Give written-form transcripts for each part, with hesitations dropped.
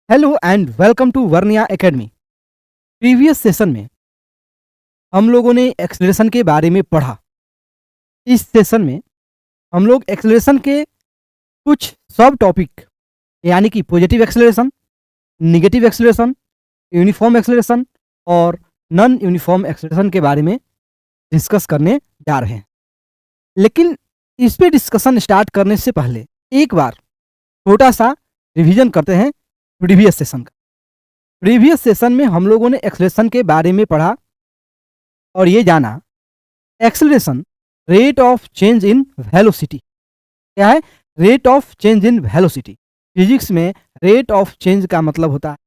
Hello and welcome to Varnia academy. Previous session में हम लोगों ने एक्सेलरेशन के बारे में पढ़ा। इस सेशन में हम लोग एक्सेलरेशन के कुछ सब टॉपिक यानी कि positive acceleration, negative acceleration, uniform acceleration और नॉन यूनिफॉर्म एक्सेलरेशन के बारे में डिस्कस करने जा रहे हैं। लेकिन इस पे डिस्कशन स्टार्ट करने से पहले एक बार छोटा सा रिवीजन करते हैं प्रीवियस सेशन का। प्रीवियस सेशन में हम लोगों ने एक्सेलरेशन के बारे में पढ़ा और ये जाना acceleration rate of change in velocity क्या है। Rate of change in velocity physics में रेट ऑफ चेंज का मतलब होता है,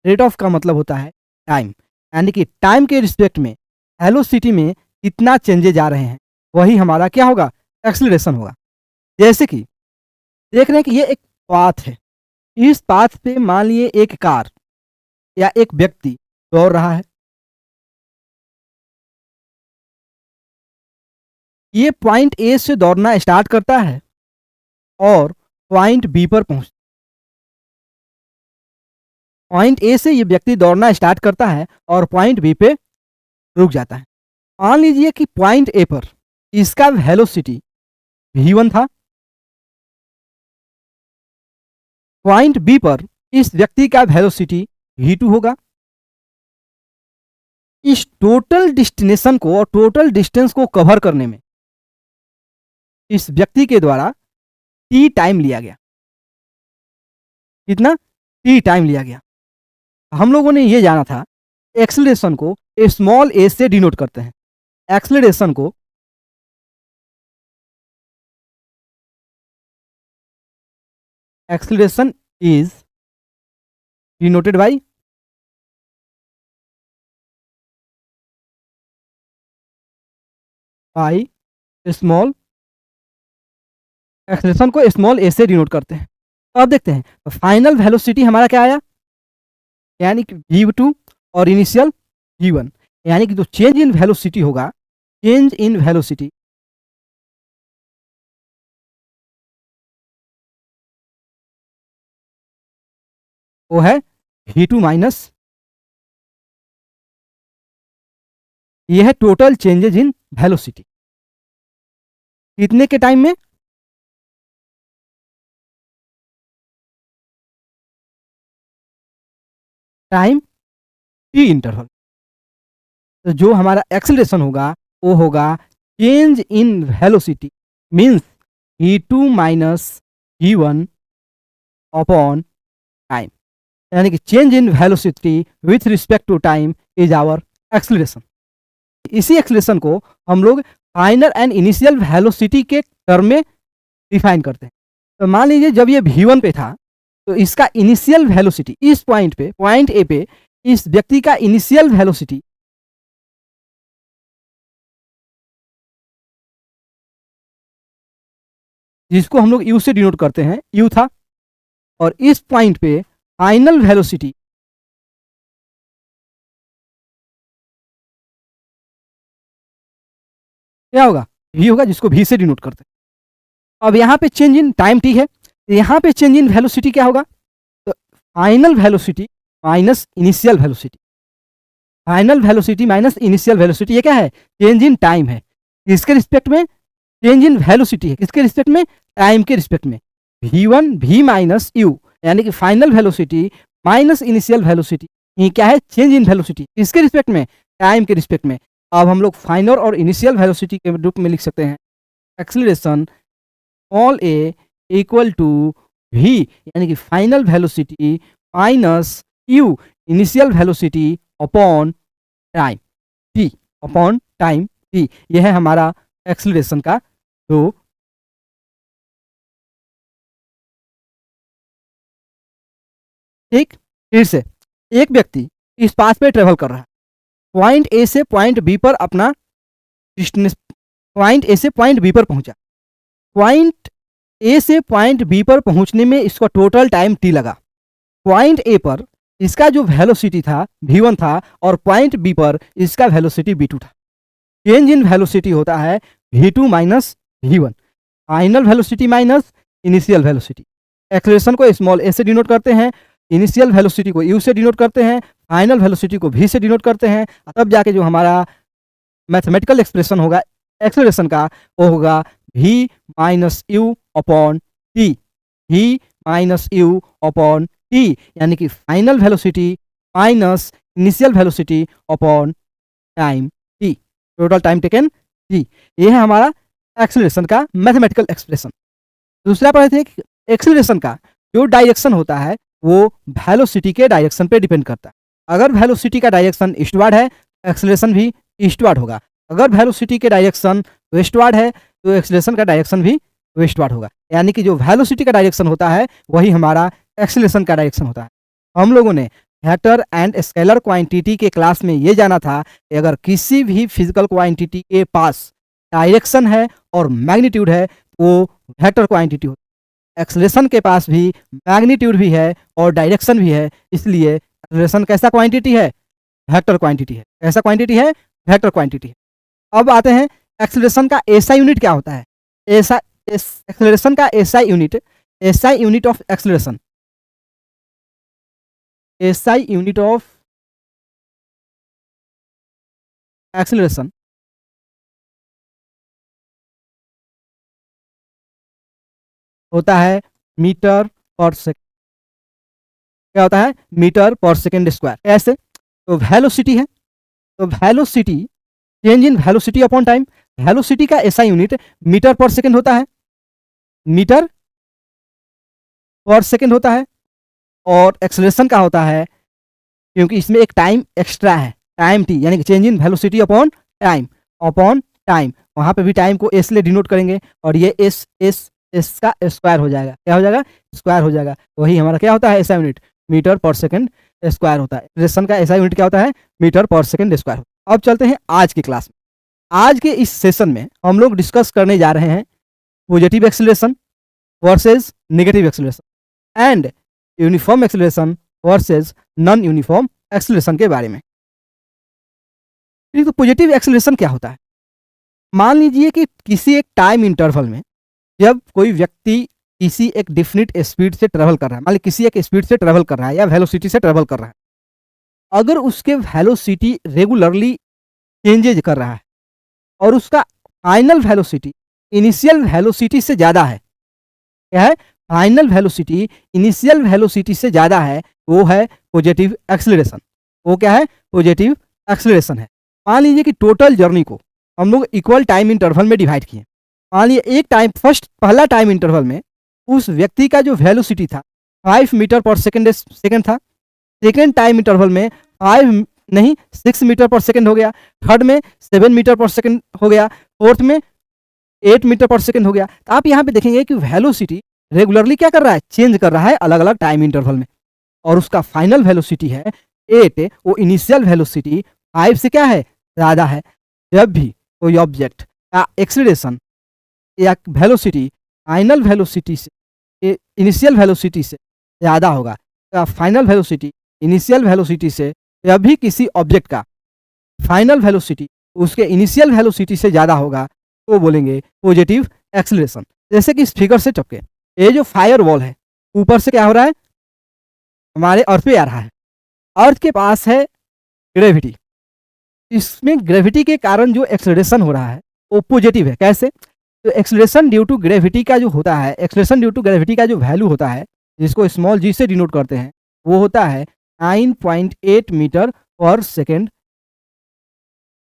रेट ऑफ का मतलब होता है टाइम, यानी कि टाइम के रिस्पेक्ट में वेलोसिटी में कितना चेंजेज आ रहे हैं वही हमारा क्या होगा, एक्सेलरेशन होगा। जैसे कि देख रहे हैं कि ये एक पाथ है, इस पाथ पे मान लिए एक कार या एक व्यक्ति दौड़ रहा है। ये पॉइंट ए से दौड़ना स्टार्ट करता है और पॉइंट बी पर पहुंच पॉइंट ए से ये व्यक्ति दौड़ना स्टार्ट करता है और पॉइंट बी पे रुक जाता है। मान लीजिए कि पॉइंट ए पर इसका वेलोसिटी v1 था, पॉइंट बी पर इस व्यक्ति का वेलोसिटी v2 होगा। इस टोटल डेस्टिनेशन को और टोटल डिस्टेंस को कवर करने में इस व्यक्ति के द्वारा t टाइम लिया गया। कितना t टाइम लिया गया। हम लोगों ने ये जाना था एक्सेलरेशन को स्मॉल a से डिनोट करते हैं। एक्सेलरेशन को acceleration is denoted by small, acceleration को स्मॉल a से डिनोट करते हैं। अब देखते हैं तो फाइनल वेलोसिटी हमारा क्या आया, यानी कि v2 और इनिशियल v1, यानी कि जो चेंज इन वेलोसिटी होगा, चेंज इन वेलोसिटी वो है v2 माइनस, ये है टोटल चेंजेज इन वेलोसिटी कितने के टाइम में, टाइम t इंटरवल। तो जो हमारा एक्सेलरेशन होगा वो होगा change in velocity means v2 minus v1 upon time, यानी कि change in velocity with respect to time is our acceleration. इसी एक्सेलरेशन को हम लोग फाइनल एंड इनिशियल वेलोसिटी के टर्म में डिफाइन करते हैं। तो मान लीजिए जब ये v1 पे था तो इसका इनिशियल वेलोसिटी इस पॉइंट पे, पॉइंट ए पे इस व्यक्ति का इनिशियल वेलोसिटी जिसको हम लोग u से डिनोट करते हैं u था, और इस पॉइंट पे फाइनल वेलोसिटी क्या होगा, v होगा, जिसको v से डिनोट करते हैं। अब यहाँ पे चेंज इन टाइम t है, यहाँ पे चेंज इन वेलोसिटी क्या होगा, तो final velocity minus initial velocity, final velocity minus initial velocity, ये क्या है, चेंज इन टाइम है। किसके रिस्पेक्ट में, चेंज इन वेलोसिटी है, किसके रिस्पेक्ट में, टाइम के रिस्पेक्ट में। v1 v माइनस u, यानी कि final velocity minus initial velocity, ये क्या है, चेंज इन वेलोसिटी, किसके रिस्पेक्ट में, टाइम के रिस्पेक्ट में। अब हम लोग फाइनल और इनिशियल वेलोसिटी के रूप में लिख सकते हैं acceleration small a equal to v, यानी कि final velocity minus u initial velocity upon time t, upon time t। यह है हमारा एक्सेलरेशन का जो ठीक। फिर से एक व्यक्ति इस पाथ पे ट्रेवल कर रहा है, पॉइंट ए से पॉइंट बी पर अपना डिस्टेंस, पॉइंट ए से पॉइंट बी पर पहुंचा। पॉइंट ए से पॉइंट बी पर पहुंचने में इसका टोटल टाइम t लगा। पॉइंट ए पर इसका जो वेलोसिटी था v1 था और पॉइंट बी पर इसका वेलोसिटी v2 था। चेंज इन वेलोसिटी होता है v2 minus v1, final velocity minus initial velocity. Acceleration को स्मॉल a से डिनोट करते हैं इनिशियल वेलोसिटी को यू से डिनोट करते हैं, फाइनल वेलोसिटी को वी से डिनोट करते हैं, तब जाके जो हमारा मैथमेटिकल एक्सप्रेशन होगा एक्सेलरेशन का वो होगा v minus you upon T, v minus you upon T, यानी कि final velocity minus initial velocity upon time T, total time taken T. ये है हमारा एक्सेलरेशन का मैथमेटिकल एक्सप्रेशन। दूसरा पढ़े थे कि एक्सेलरेशन का जो डायरेक्शन होता है वो वेलोसिटी के डायरेक्शन पे डिपेंड करता है। अगर वेलोसिटी का डायरेक्शन ईस्टवर्ड है, एक्सेलरेशन भी ईस्टवर्ड होगा। अगर वेलोसिटी के डायरेक्शन वेस्टवर्ड है तो एक्सेलरेशन का डायरेक्शन भी वेस्टवर्ड होगा। यानी कि जो वेलोसिटी का डायरेक्शन होता है वही हमारा एक्सेलरेशन का डायरेक्शन होता है। हम लोगों ने वेक्टर एंड स्केलर क्वांटिटी के क्लास में ये जाना था कि अगर किसी भी फिजिकल क्वांटिटी के पास डायरेक्शन है और मैग्नीट्यूड है वो वेक्टर क्वांटिटी होती है। एक्सेलरेशन के पास भी मैग्नीट्यूड भी है और डायरेक्शन भी है, इसलिए एक्सेलरेशन कैसा क्वांटिटी है? वेक्टर क्वांटिटी है। कैसा क्वांटिटी है? वेक्टर क्वांटिटी है। अब आते हैं एक्सेलरेशन का एसआई यूनिट क्या होता है। एक्सेलरेशन का SI unit of acceleration, SI unit of acceleration होता है मीटर पर सेकेंड। क्या होता है? Metre per second square. ऐसे तो वेलोसिटी है, तो velocity change in velocity upon time, velocity का SI unit metre per second होता है, मीटर पर सेकेंड होता है। और एक्सेलरेशन का होता है, क्योंकि इसमें एक टाइम एक्स्ट्रा है, टाइम टी, यानी कि change in velocity upon time, वहां पे भी टाइम को एस ले डिनोट करेंगे और ये एस का स्क्वायर हो जाएगा। क्या हो जाएगा? स्क्वायर हो जाएगा। वही हमारा क्या होता है? SI unit metre per second square होता है। एक्सेलरेशन का एसआई यूनिट क्या होता है? Metre per second square. अब चलते हैं आज की क्लास में। आज के इस सेशन में हम लोग डिस्कस करने जा रहे हैं positive acceleration versus negative acceleration and uniform acceleration versus non uniform acceleration के बारे में। तो पॉजिटिव एक्सेलरेशन क्या होता है? मान लीजिए कि किसी एक टाइम इंटरवल में जब कोई व्यक्ति किसी एक डिफिनिट स्पीड से ट्रेवल कर रहा है, मान लीजिए किसी एक स्पीड से ट्रेवल कर रहा है या वेलोसिटी से ट्रेवल कर रहा है, अगर उसके वेलोसिटी रेगुलरली चेंजेज कर रहा है और उसका फाइनल वेलोसिटी इनिशियल वेलोसिटी से ज़्यादा है, क्या है? फाइनल वेलोसिटी इनिशियल वेलोसिटी से ज़्यादा है, वो है पॉजिटिव एक्सेलरेशन। वो क्या है? पॉजिटिव एक्सेलरेशन है। मान लीजिए कि टोटल जर्नी को हम लोग इक्वल टाइम इंटरवल में डिवाइड किए। मान लीजिए एक टाइम पहला टाइम इंटरवल में उस व्यक्ति का जो वेलोसिटी था 5 मीटर पर सेकेंड था। सेकेंड टाइम इंटरवल में 6 मीटर पर सेकेंड हो गया। थर्ड में 7 मीटर पर सेकेंड हो गया। फोर्थ में 8 मीटर पर सेकेंड हो गया। तो आप यहाँ पे देखेंगे कि वेलोसिटी रेगुलरली क्या कर रहा है? चेंज कर रहा है अलग अलग टाइम इंटरवल में। और उसका फाइनल वेलोसिटी है 8, वो इनिशियल वेलोसिटी 5 से क्या है? ज़्यादा है। जब भी कोई ऑब्जेक्ट का एक्सेलरेशन या वेलोसिटी फाइनल वेलोसिटी से इनिशियल वेलोसिटी से ज़्यादा होगा, तो फाइनल वेलोसिटी इनिशियल वेलोसिटी से, जब भी किसी ऑब्जेक्ट का फाइनल वेलोसिटी उसके इनिशियल वेलोसिटी से ज़्यादा होगा तो बोलेंगे पॉजिटिव एक्सेलरेशन। जैसे कि इस फिगर से चपके, ये जो फायर वॉल है ऊपर से क्या हो रहा है? हमारे अर्थ पे आ रहा है। अर्थ के पास है ग्रेविटी, इसमें ग्रेविटी के कारण जो एक्सेलरेशन हो रहा है वो पॉजिटिव है। कैसे? तो एक्सेलरेशन ड्यू टू ग्रेविटी का जो होता है, एक्सेलरेशन ड्यू टू ग्रेविटी का जो वैल्यू होता है जिसको स्मॉल जी से डिनोट करते हैं, वो होता है 9.8 मीटर पर सेकेंड,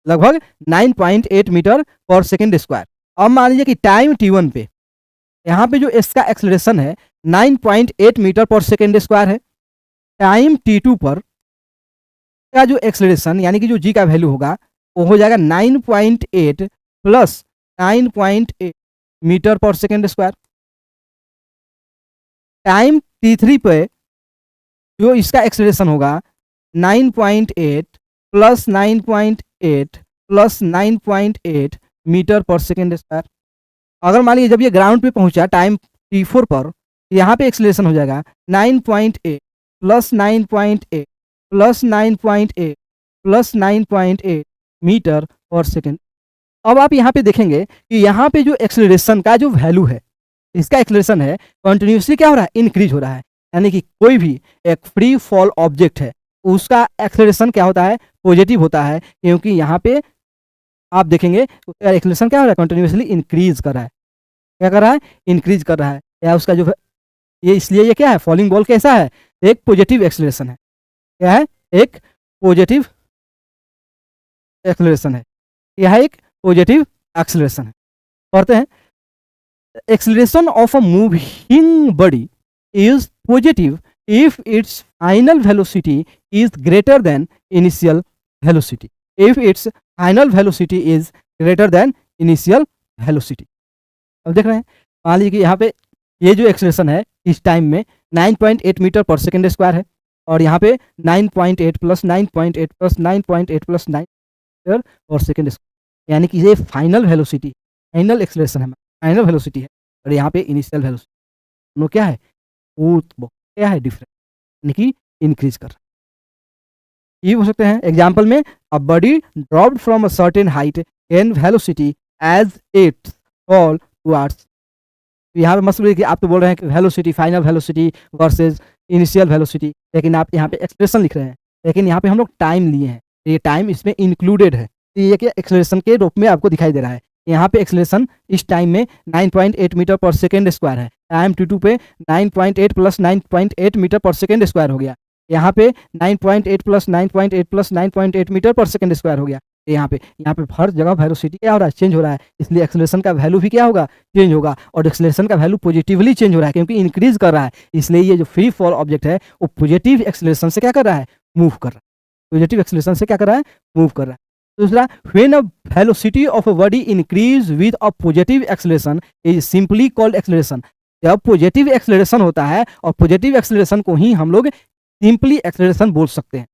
लगभग 9.8 मीटर पर सेकेंड स्क्वायर। अब मान लीजिए कि टाइम t1 पे यहाँ पे जो इसका एक्सेलरेशन है 9.8 मीटर पर सेकेंड स्क्वायर है। टाइम t2 पर का जो एक्सेलरेशन यानी कि जो g का वैल्यू होगा वो हो जाएगा 9.8 plus 9.8 metre per second square. Time t3 पे जो इसका एक्सेलरेशन होगा 9.8 plus 9.8 plus 9.8 metre per second square. अगर मान लीजिए जब ये ग्राउंड पे पहुंचा टाइम t4 पर, यहाँ पे एक्सेलरेशन हो जाएगा 9.8 plus 9.8 plus 9.8 plus 9.8 metre per second. अब आप यहाँ पे देखेंगे कि यहाँ पे जो एक्सेलरेशन का जो वैल्यू है, इसका एक्सेलरेशन है कंटिन्यूसली क्या हो रहा है? इंक्रीज हो रहा है। यानी कि कोई भी एक फ्री फॉल ऑब्जेक्ट है उसका एक्सेलरेशन क्या होता है, पॉजिटिव होता है, क्योंकि यहाँ पे आप देखेंगे एक्सेलरेशन क्या हो रहा है, कंटिन्यूसली इंक्रीज कर रहा है। क्या कर रहा है, इंक्रीज कर रहा है, या उसका जो ये इसलिए ये क्या है, फॉलिंग बॉल कैसा है, एक पॉजिटिव एक्सेलरेशन है। क्या है, एक पॉजिटिव एक्सेलरेशन है, यह एक पॉजिटिव एक्सेलरेशन है। पढ़ते हैं, acceleration of a moving body is positive if its final velocity is greater than initial velocity. If its final velocity is greater than initial velocity. अब देख रहे हैं, मान लीजिए कि यहाँ पे ये जो एक्सेलरेशन है इस टाइम में 9.8 मीटर पर सेकेंड स्क्वायर है, और यहाँ पे 9.8 plus 9.8 plus 9.8 plus 9 metre per second square, यानी कि ये फाइनल वेलोसिटी, फाइनल एक्सेलरेशन है, फाइनल वेलोसिटी है, और यहाँ पे इनिशियल वेलोसिटी दोनों क्या है, क्या है, डिफरेंट, यानी कि इंक्रीज कर रहा है। ये हो सकते हैं एग्जाम्पल में, a body dropped from a certain height and velocity as it fall towards. यहाँ पे मतलब कि आप तो बोल रहे हैं कि velocity, final velocity versus initial velocity, लेकिन आप यहाँ पे एक्सप्रेशन लिख रहे हैं, लेकिन यहाँ पे हम लोग टाइम लिए हैं, तो ये टाइम इसमें इंक्लूडेड है, तो ये क्या एक्सेलरेशन के रूप में आपको दिखाई दे रहा है। यहाँ पे एक्सेलरेशन इस टाइम में 9.8 मीटर पर सेकेंड स्क्वायर है, टाइम T2 पे 9.8 plus 9.8 metre per second square हो गया, यहाँ पे 9.8 plus 9.8 plus 9.8 metre per second square हो गया। यहाँ पे हर जगह वेलोसिटी क्या हो रहा है, चेंज हो रहा है, इसलिए एक्सेलरेशन का वैल्यू भी क्या होगा, चेंज होगा, और एक्सेलरेशन का वैल्यू पॉजिटिवली चेंज हो रहा है क्योंकि इंक्रीज कर रहा है, इसलिए ये जो फ्री फॉल ऑब्जेक्ट है वो पॉजिटिव एक्सेलरेशन से क्या कर रहा है, मूव कर रहा है, पॉजिटिव एक्सेलरेशन से क्या कर रहा है, मूव कर रहा है। दूसरा, when a velocity of a body increase with a positive acceleration is simply called acceleration. जब पॉजिटिव एक्सेलरेशन होता है, और पॉजिटिव एक्सेलरेशन को ही हम लोग सिंपली एक्सेलरेशन बोल सकते हैं,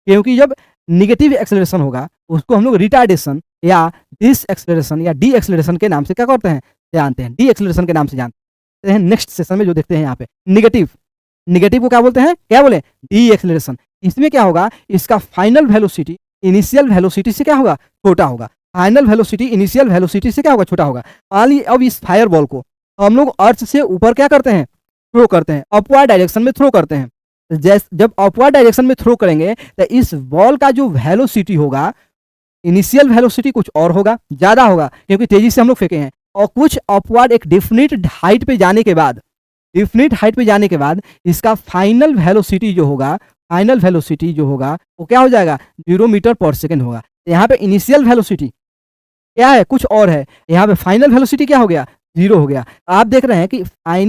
क्योंकि जब निगेटिव एक्सेलरेशन होगा उसको हम लोग रिटार्डेशन या डिस एक्सेलरेशन या डी एक्सेलरेशन के नाम से क्या करते हैं, जानते हैं, डी एक्सेलरेशन के नाम से जानते हैं। नेक्स्ट सेशन में जो देखते हैं यहाँ पे निगेटिव को क्या बोलते हैं, क्या बोले, डी एक्सेलरेशन। इसमें क्या होगा, इसका फाइनल वेलोसिटी इनिशियल वेलोसिटी से क्या होगा, छोटा होगा, फाइनल वेलोसिटी इनिशियल वेलोसिटी से क्या होगा, छोटा होगा। अब इस फायर बॉल को हम लोग अर्थ से ऊपर क्या करते हैं, थ्रो करते हैं, अपवर्ड डायरेक्शन में थ्रो करते हैं। जब अपवर्ड डायरेक्शन में थ्रो करेंगे तो इस बॉल का जो वेलोसिटी होगा, इनिशियल वेलोसिटी कुछ और होगा, ज्यादा होगा, क्योंकि तेजी से हम लोग फेंके हैं, और कुछ अपवर्ड एक डिफिनिट हाइट पे जाने के बाद, इसका फाइनल वेलोसिटी जो होगा, वो क्या हो जाएगा, 0 मीटर पर सेकेंड होगा। यहाँ पे इनिशियल वेलोसिटी क्या है, कुछ और है, यहाँ पे फाइनल वेलोसिटी क्या हो गया, 0 हो गया। आप देख रहे हैं कि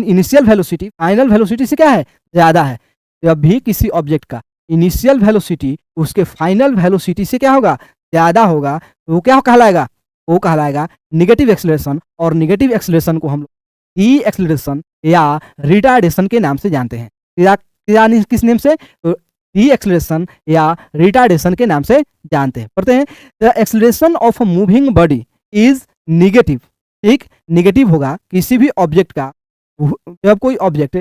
इनिशियल वेलोसिटी फाइनल वेलोसिटी से क्या है, ज्यादा है। जब भी किसी ऑब्जेक्ट का इनिशियल वेलोसिटी उसके फाइनल वेलोसिटी से क्या होगा, ज्यादा होगा, तो वो क्या कहलाएगा, वो कहलाएगा निगेटिव एक्सेलरेशन, और निगेटिव एक्सेलरेशन को हम लोग डी एक्सेलरेशन या रिटार्डेशन के नाम से जानते हैं। किस नेम से, तो डी एक्सेलरेशन या रिटार्डेशन के नाम से जानते हैं। पढ़ते हैं, the acceleration of a moving body is negative. ठीक, निगेटिव होगा किसी भी ऑब्जेक्ट का, जब कोई object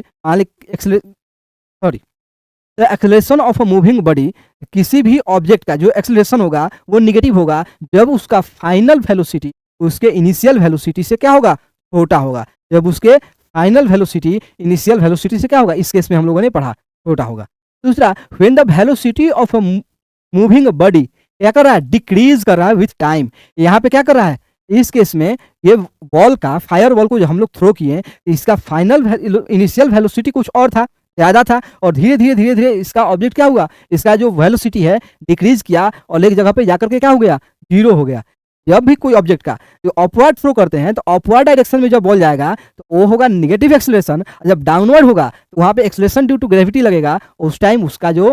the acceleration of a moving body, किसी भी ऑब्जेक्ट का जो एक्सेलरेशन होगा वो निगेटिव होगा जब उसका फाइनल वेलोसिटी उसके इनिशियल वेलोसिटी से क्या होगा, छोटा होगा। जब उसके फाइनल वेलोसिटी इनिशियल वेलोसिटी से क्या होगा, इस केस में हम लोगों ने पढ़ा, छोटा होगा। दूसरा, when the velocity of a moving body क्या कर रहा है, डिक्रीज कर रहा है विथ टाइम। यहाँ पे क्या कर रहा है, इस केस में ये बॉल का, फायर बॉल को जो हम लोग थ्रो किए, इसका फाइनल इनिशियल वेलोसिटी कुछ और था, ज्यादा था, और धीरे धीरे इसका ऑब्जेक्ट क्या हुआ, इसका जो वेलोसिटी है डिक्रीज किया, और एक जगह पे जाकर के क्या हो गया, 0 हो गया। जब भी कोई ऑब्जेक्ट का जो अपवर्ड थ्रो करते हैं, तो अपवर्ड डायरेक्शन में जब बॉल जाएगा तो वो होगा निगेटिव एक्सेलरेशन, जब डाउनवर्ड होगा तो वहां पे एक्सेलरेशन ड्यू टू ग्रेविटी लगेगा, उस टाइम उसका जो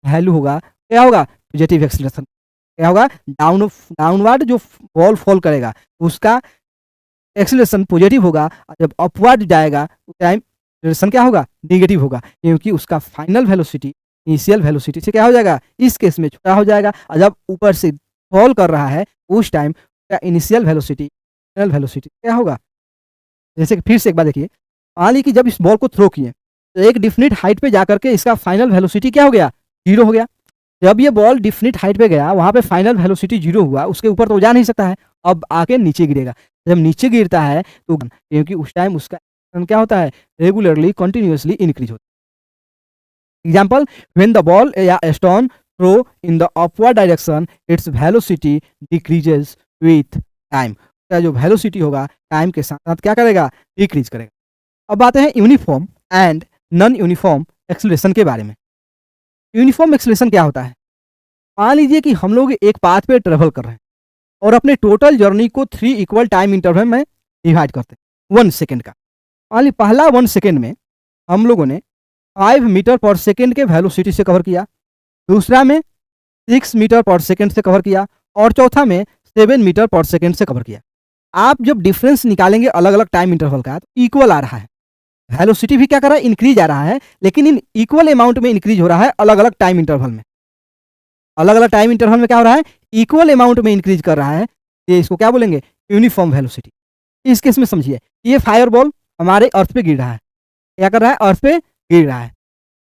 वैल्यू होगा क्या होगा, पॉजिटिव एक्सेलरेशन। क्या होगा, डाउनवर्ड जो बॉल फॉल करेगा उसका एक्सेलरेशन पॉजिटिव होगा, जब अपवर्ड जाएगा उस टाइम एक्सेलरेशन क्या होगा, नेगेटिव होगा, क्योंकि उसका फाइनल वेलोसिटी इनिशियल वेलोसिटी से क्या हो जाएगा, इस केस में छोटा हो जाएगा, और जब ऊपर से फॉल कर रहा है उस टाइम का इनिशियल वेलोसिटी फाइनल वेलोसिटी क्या होगा। जैसे कि फिर से एक बार देखिए, मान लीजिए कि जब इस बॉल को थ्रो किए तो एक डिफिनिट हाइट पे जाकर के इसका फाइनल वेलोसिटी क्या हो गया, 0 हो गया। जब ये बॉल डिफिनिट हाइट पे गया, वहां पे फाइनल वेलोसिटी 0 हुआ, उसके ऊपर तो जा नहीं सकता है, अब आके नीचे गिरेगा। जब नीचे गिरता है तो क्योंकि उस टाइम उसका क्या होता है, रेगुलरली कंटिन्यूअसली इंक्रीज होता है। एग्जाम्पल, व्हेन द बॉल या stone throw in the upward direction its velocity decreases with time. जो वेलोसिटी होगा टाइम के साथ साथ क्या करेगा, डिक्रीज करेगा। अब आते हैं uniform and non uniform acceleration के बारे में। यूनिफॉर्म एक्सेलरेशन क्या होता है, मान लीजिए कि हम लोग एक पाथ पे ट्रेवल कर रहे हैं और अपने टोटल जर्नी को 3 इक्वल टाइम इंटरवल में डिवाइड करते हैं 1 सेकेंड का। मान लीजिए पहला 1 सेकेंड में हम लोगों ने 5 मीटर पर सेकेंड के वेलोसिटी से कवर किया, दूसरा में 6 मीटर पर सेकेंड से कवर किया और चौथा में 7 मीटर पर सेकेंड से कवर किया। आप जब डिफरेंस निकालेंगे अलग अलग टाइम इंटरवल का तो इक्वल आ रहा है, वेलोसिटी भी क्या कर रहा है, इंक्रीज आ रहा है, लेकिन इन इक्वल अमाउंट में इंक्रीज हो रहा है अलग अलग टाइम इंटरवल में। अलग अलग टाइम इंटरवल में क्या हो रहा है, इक्वल अमाउंट में इंक्रीज कर रहा है। ये इसको क्या बोलेंगे, यूनिफॉर्म वेलोसिटी। इस केस में समझिए, ये फायर बॉल हमारे अर्थ पे गिर रहा है, क्या कर रहा है, अर्थ पे गिर रहा है।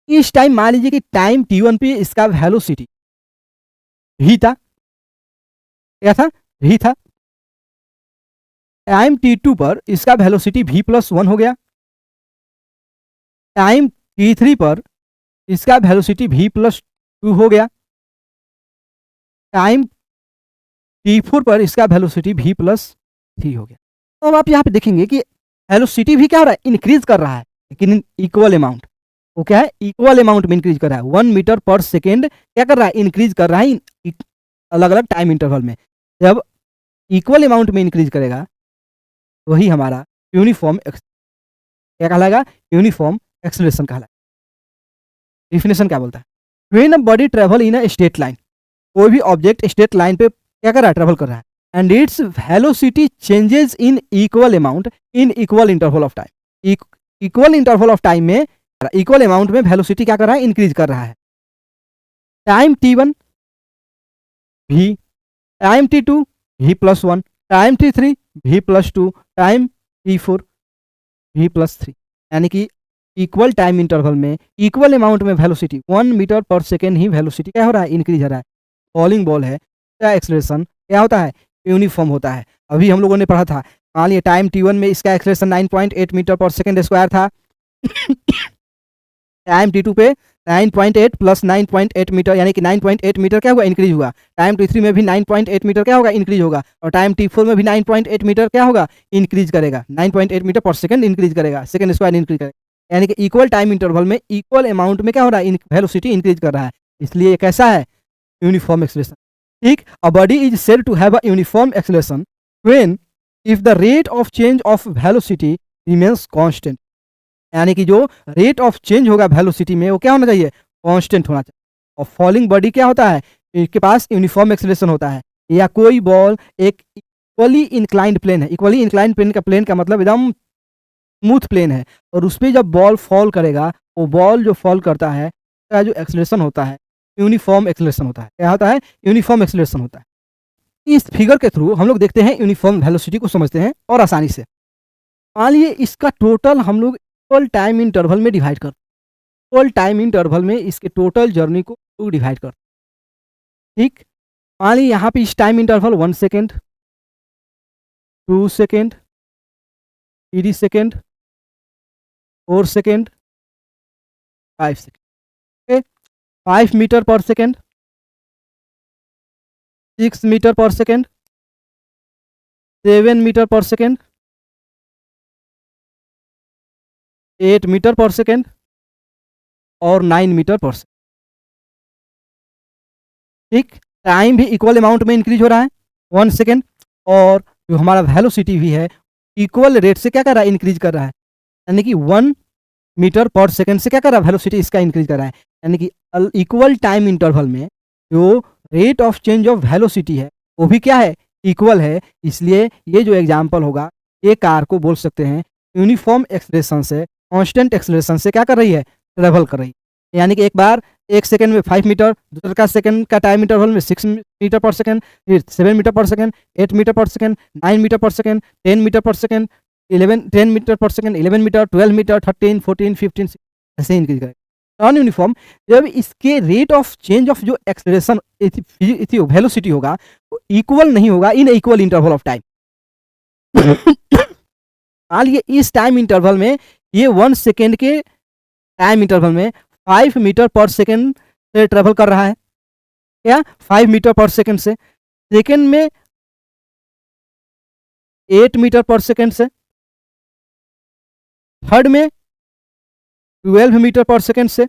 इस टाइम मान लीजिए कि टाइम t1 पे इसका वेलोसिटी v था, क्या था, v था। टाइम t2 पर इसका वेलोसिटी v+1 हो गया। टाइम t3 पर इसका वेलोसिटी v+2 हो गया। टाइम t4 पर इसका वेलोसिटी v+3 हो गया। तो अब आप यहाँ पे देखेंगे कि वेलोसिटी भी क्या हो रहा है, इंक्रीज कर रहा है, लेकिन इन इक्वल अमाउंट। वो क्या है, इक्वल अमाउंट में इंक्रीज कर रहा है। 1 मीटर पर सेकेंड क्या कर रहा है, इंक्रीज कर रहा है अलग अलग टाइम इंटरवल में। जब इक्वल अमाउंट में इंक्रीज करेगा वही हमारा यूनिफॉर्म क्या कहलाएगा, यूनिफॉर्म एक्सेलरेशन कहलाएगा। डिफिनेशन क्या बोलता है, when a body travel in a straight line, कोई भी ऑब्जेक्ट स्ट्रेट लाइन पे क्या कर रहा है, ट्रेवल कर रहा है, and its velocity changes in equal amount in equal interval of time. Equal interval of time में इक्वल अमाउंट में वेलोसिटी क्या कर रहा है, इंक्रीज कर रहा है। Time t1 v, time t2 v+1, time t3 v+2, time t4 v+3। यानी कि इक्वल टाइम इंटरवल में इक्वल अमाउंट में वेलोसिटी 1 मीटर पर सेकेंड ही वेलोसिटी क्या हो रहा है, इंक्रीज हो रहा है। फॉलिंग बॉल है, क्या एक्सेलरेशन क्या होता है, यूनिफॉर्म होता है। अभी हम लोगों ने पढ़ा था, मान लीजिए टाइम t1 में इसका acceleration 9.8 metre per second square था। टाइम t2 पे 9.8 प्लस 9.8 मीटर यानी कि 9.8 मीटर क्या हुआ, इंक्रीज हुआ। टाइम t3 में भी 9.8 मीटर क्या होगा, इंक्रीज होगा। और टाइम t4 में भी 9.8 मीटर क्या होगा, इंक्रीज करेगा। 9.8 मीटर पर सेकंड इंक्रीज करेगा, सेकंड स्क्वायर इंक्रीज करेगा। यानी कि इक्वल टाइम इंटरवल में इक्वल अमाउंट में क्या हो रहा है, वेलोसिटी इंक्रीज कर रहा है। इसलिए ये कैसा है, यूनिफॉर्म एक्सेलरेशन। ठीक, a body is said to have a uniform acceleration when if the rate of change of velocity remains constant. यानी कि जो रेट ऑफ चेंज होगा वेलोसिटी में वो क्या होना चाहिए, कांस्टेंट होना चाहिए। और फॉलिंग बॉडी क्या होता है, इसके पास यूनिफॉर्म एक्सेलरेशन होता है। या कोई बॉल एक इक्वली इंक्लाइंड प्लेन है, इक्वली इंक्लाइंड प्लेन का मतलब एकदम स्मूथ प्लेन है, और उस पर जब बॉल फॉल करेगा, वो बॉल जो फॉल करता है उसका जो एक्सेलरेशन होता है यूनिफॉर्म एक्सेलरेशन होता है। क्या होता है, यूनिफॉर्म एक्सेलरेशन होता है। इस फिगर के थ्रू हम लोग देखते हैं यूनिफॉर्म वेलोसिटी को समझते हैं और आसानी से। मान लीजिए इसका टोटल हम लोग इक्वल टाइम इंटरवल में डिवाइड करते हैं। इक्वल टाइम इंटरवल में इसके टोटल जर्नी को डिवाइड करते हैं। ठीक, मान लीजिए यहाँ पे इस time interval 1 second, 2 second, 3 second, 4 second, 5 second. 5 metre per second, 6 metre per second, 7 metre per second, 8 metre per second और 9 मीटर पर सेकेंड। ठीक, टाइम भी इक्वल अमाउंट में इंक्रीज हो रहा है 1 सेकेंड, और जो हमारा वेलोसिटी भी है इक्वल रेट से क्या कर रहा है, इंक्रीज कर रहा है। यानी कि 1 मीटर पर सेकेंड से क्या कर रहा है, वेलोसिटी इसका इंक्रीज कर रहा है। यानी कि इक्वल टाइम इंटरवल में जो rate of change of velocity है वो भी क्या है, इक्वल है। इसलिए ये जो एग्जाम्पल होगा, ये कार को बोल सकते हैं यूनिफॉर्म एक्सेलरेशन से, कांस्टेंट एक्सेलरेशन से क्या कर रही है, ट्रेवल कर रही है। यानी कि एक बार 1 सेकेंड में 5 मीटर, दूसरे का सेकेंड का टाइम इंटरवल में 6 मीटर पर सेकेंड, फिर 7 metre per second, 8 metre per second, 9 metre per second, 10 metre per second, 10 metre per second, 11 metre, 12 metre, 13, 14, 15 ऐसे इंक्रीज करेगा। नॉन यूनिफॉर्म जब इसके रेट ऑफ चेंज ऑफ जो एक्सेलरेशन वेलोसिटी होगा वो equal नहीं होगा in equal interval of time. मान लीजिए इस टाइम इंटरवल में ये 1 सेकेंड के टाइम इंटरवल में 5 मीटर पर सेकेंड से ट्रेवल कर रहा है। क्या 5 मीटर पर सेकेंड से, सेकेंड में 8 मीटर पर सेकेंड से, थर्ड में 12 मीटर पर सेकेंड से,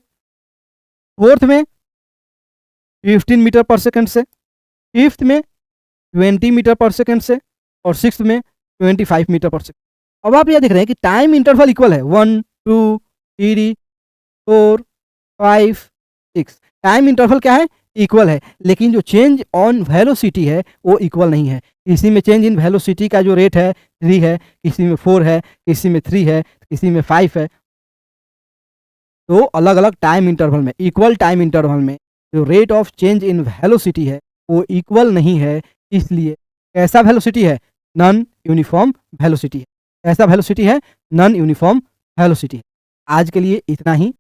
फोर्थ में 15 मीटर पर सेकेंड से, फिफ्थ में 20 मीटर पर सेकेंड से और सिक्स्थ में 25 मीटर पर सेकेंड। अब आप यह देख रहे हैं कि टाइम इंटरवल इक्वल है 1 2 3 4 5 6। टाइम इंटरवल क्या है? इक्वल है, लेकिन जो चेंज ऑन वेलोसिटी है वो इक्वल नहीं है। किसी में चेंज इन वेलोसिटी का जो रेट है 3 है, किसी में 4 है, किसी में 3 है, किसी में 5 है। तो अलग अलग टाइम इंटरवल में, इक्वल टाइम इंटरवल में जो rate of change in velocity है वो इक्वल नहीं है। इसलिए कैसा वेलोसिटी है? नॉन यूनिफॉर्म वेलोसिटी है। कैसा वेलोसिटी है? नॉन यूनिफॉर्म वेलोसिटी है। आज के लिए इतना ही।